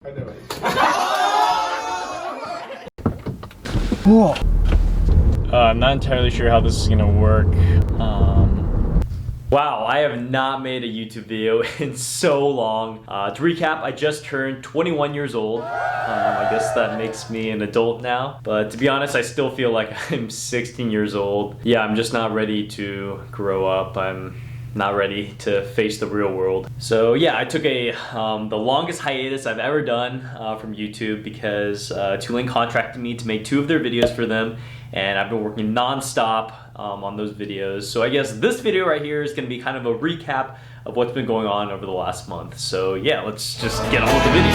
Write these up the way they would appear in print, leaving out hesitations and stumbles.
I know it. Whoa. I'm not entirely sure how this is gonna work. Wow, I have not made a YouTube video in so long. To recap, I just turned 21 years old. I guess that makes me an adult now. But to be honest, I still feel like I'm 16 years old. Yeah, I'm just not ready to grow up. I'm not ready to face the real world. So yeah, I took the longest hiatus I've ever done from YouTube because Tulane contracted me to make 2 of their videos for them, and I've been working non-stop on those videos. So I guess this video right here is gonna be kind of a recap of what's been going on over the last month. So yeah, let's just get on with the video.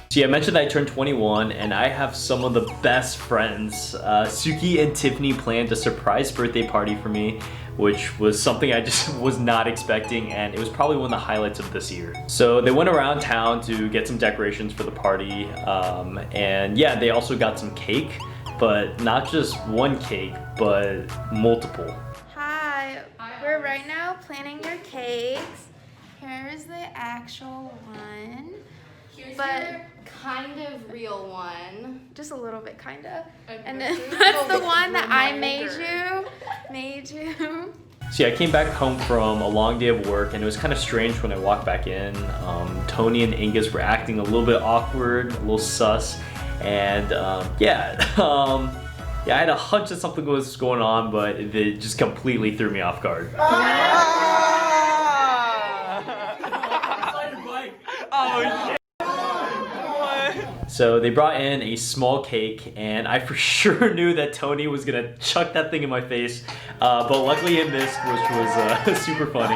See, I mentioned that I turned 21 and I have some of the best friends. Suki and Tiffany planned a surprise birthday party for me, which was something I just was not expecting, and it was probably one of the highlights of this year. So they went around town to get some decorations for the party, and yeah, they also got some cake, but not just one cake, but multiple. Hi, we're right now planning your cakes. Here's the actual one. Here's But your kind of real one. just a little bit, kinda. And this then is that's the the one that I made reminder. you. See, I came back home from a long day of work, and it was kind of strange when I walked back in. Tony and Angus were acting a little bit awkward, a little sus, and yeah, I had a hunch that something was going on, but it just completely threw me off guard. Oh shit! So they brought in a small cake, and I for sure knew that Tony was gonna chuck that thing in my face, but luckily it missed, which was super funny.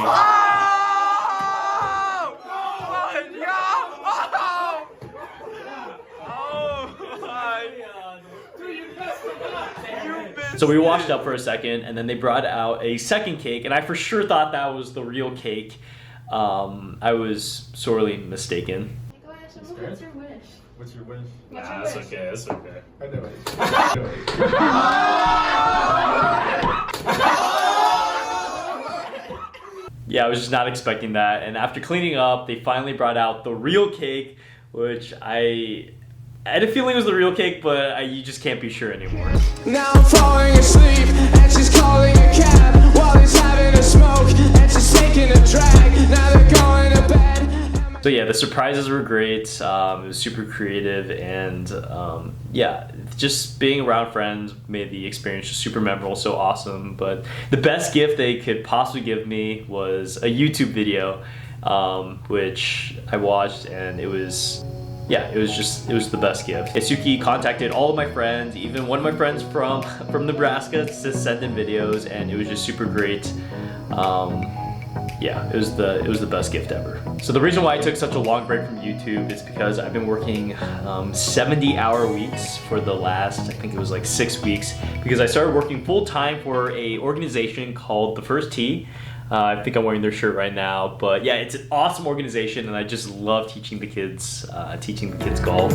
So we washed up for a second, and then they brought out a second cake, and I for sure thought that was the real cake. I was sorely mistaken. What's your wish? What's your wish? Nah, that's okay, that's okay. I know it. Yeah, I was just not expecting that, and after cleaning up, they finally brought out the real cake, which I had a feeling it was the real cake, but you just can't be sure anymore. Now I'm falling asleep, and she's calling a cab while he's having a smoke, and she's taking a drag. Now they're going to bed. So yeah, the surprises were great. It was super creative, and yeah, just being around friends made the experience just super memorable, so awesome. But the best gift they could possibly give me was a YouTube video, which I watched, and it was, yeah, it was the best gift. Suki contacted all of my friends, even one of my friends from Nebraska, to send in videos, and it was just super great. Yeah, it was the best gift ever. So the reason why I took such a long break from YouTube is because I've been working 70-hour weeks for the last, I think it was like 6 weeks, because I started working full-time for a organization called The First Tee. I think I'm wearing their shirt right now, but yeah, it's an awesome organization, and I just love teaching the kids golf.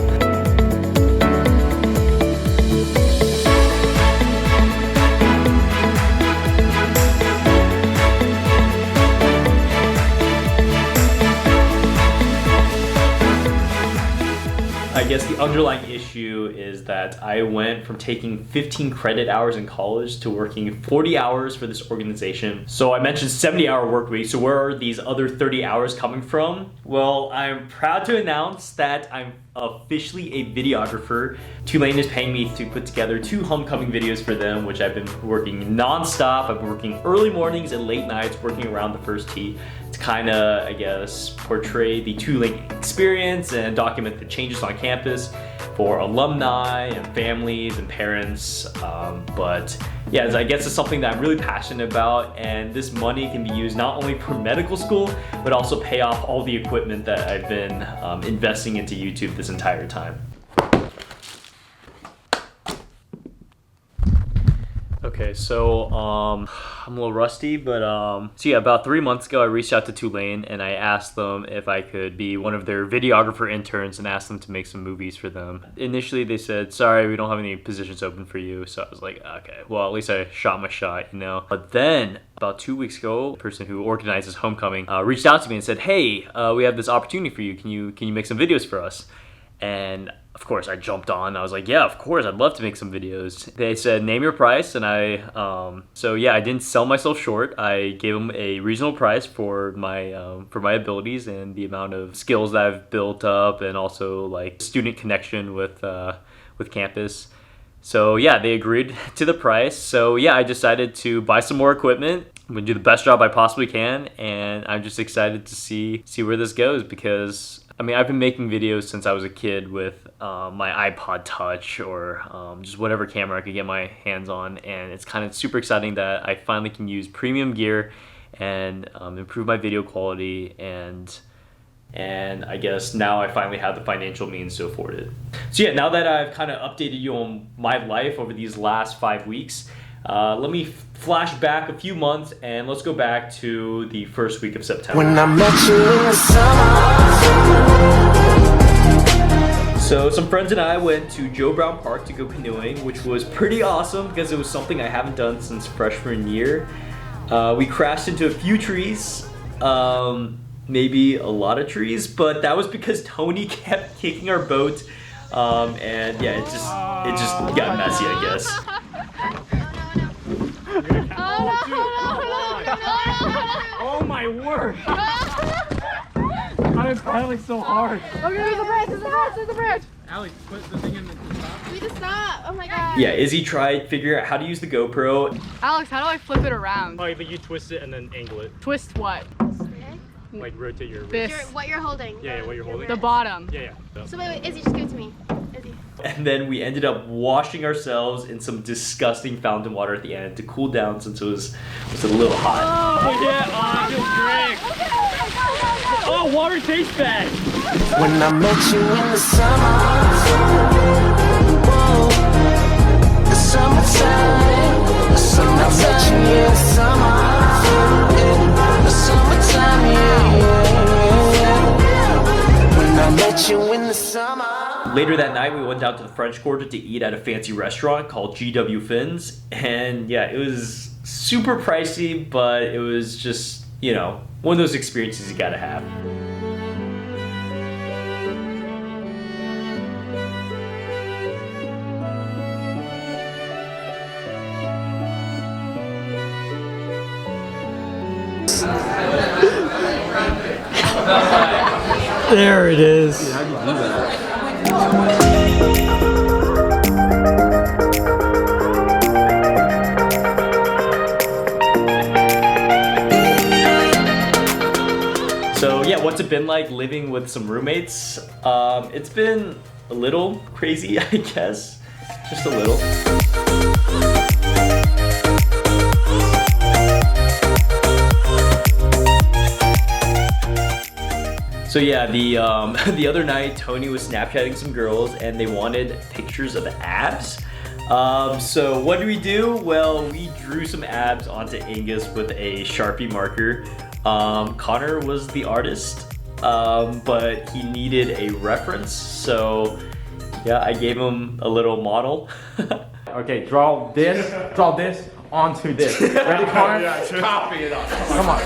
I guess the underlying issue is that I went from taking 15 credit hours in college to working 40 hours for this organization. So I mentioned 70-hour work week, so where are these other 30 hours coming from? Well, I'm proud to announce that I'm officially a videographer. Tulane is paying me to put together 2 homecoming videos for them, which I've been working non-stop. I've been working early mornings and late nights, working around the First Tee to kind of, I guess, portray the Tulane experience and document the changes on campus for alumni and families and parents. But yeah, I guess it's something that I'm really passionate about, and this money can be used not only for medical school, but also pay off all the equipment that I've been investing into YouTube this entire time. Okay, so I'm a little rusty, but so yeah, about 3 months ago I reached out to Tulane and I asked them if I could be one of their videographer interns and asked them to make some movies for them. Initially they said, sorry, we don't have any positions open for you. So I was like, okay, well at least I shot my shot, you know. But then about 2 weeks ago, the person who organizes Homecoming reached out to me and said, hey, we have this opportunity for you. Can you make some videos for us? And of course I jumped on. I was like, yeah, of course, I'd love to make some videos. They said, name your price, and so yeah, I didn't sell myself short. I gave them a reasonable price for my abilities and the amount of skills that I've built up, and also like student connection with campus. So yeah, they agreed to the price. So yeah, I decided to buy some more equipment. I'm gonna do the best job I possibly can, and I'm just excited to see where this goes, because I mean, I've been making videos since I was a kid with my iPod Touch or just whatever camera I could get my hands on, and it's kind of super exciting that I finally can use premium gear and improve my video quality, and I guess now I finally have the financial means to afford it. So yeah, now that I've kind of updated you on my life over these last 5 weeks, let me flash back a few months and let's go back to the first week of September. When I met you in the summer. So some friends and I went to Joe Brown Park to go canoeing, which was pretty awesome because it was something I haven't done since freshman year. We crashed into a few trees, maybe a lot of trees, but that was because Tony kept kicking our boat, and yeah, it just got messy, I guess. Oh my word! I've been paddling so hard. Okay, there's a bridge. Alex, put the thing in the top. We need to stop. Oh my god. Yeah, Izzy tried figuring out how to use the GoPro. Alex, how do I flip it around? Oh, but you twist it and then angle it. Twist what? Like rotate your wrist. This. What you're holding. Yeah, what you're holding. The bottom. Yeah. So wait, Izzy, just give it to me. Izzy. And then we ended up washing ourselves in some disgusting fountain water at the end to cool down since it was a little hot. Oh yeah, I feel great. Oh, water tastes bad. When I met you in the summer. Whoa. The summertime. The summer met you in the summer. The summertime, yeah. When I met you in the summer. Later that night, we went down to the French Quarter to eat at a fancy restaurant called GW Finn's. And yeah, it was super pricey, but it was just, you know, one of those experiences you gotta have. There it is. How do you do that? So yeah, what's it been like living with some roommates? It's been a little crazy, I guess. Just a little. So yeah, the other night, Tony was Snapchatting some girls and they wanted pictures of abs. So what do we do? Well, we drew some abs onto Angus with a Sharpie marker. Connor was the artist, but he needed a reference. So yeah, I gave him a little model. Okay, draw this onto this. Ready, Connor? Yeah, copy it up. Come on.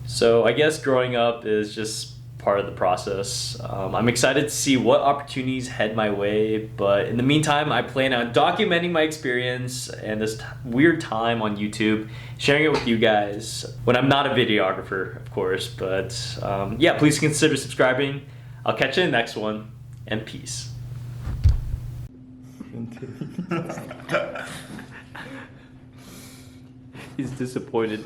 So I guess growing up is just part of the process. I'm excited to see what opportunities head my way, but in the meantime, I plan on documenting my experience and this weird time on YouTube, sharing it with you guys when I'm not a videographer, of course. But yeah, please consider subscribing. I'll catch you in the next one, and peace. He's disappointed.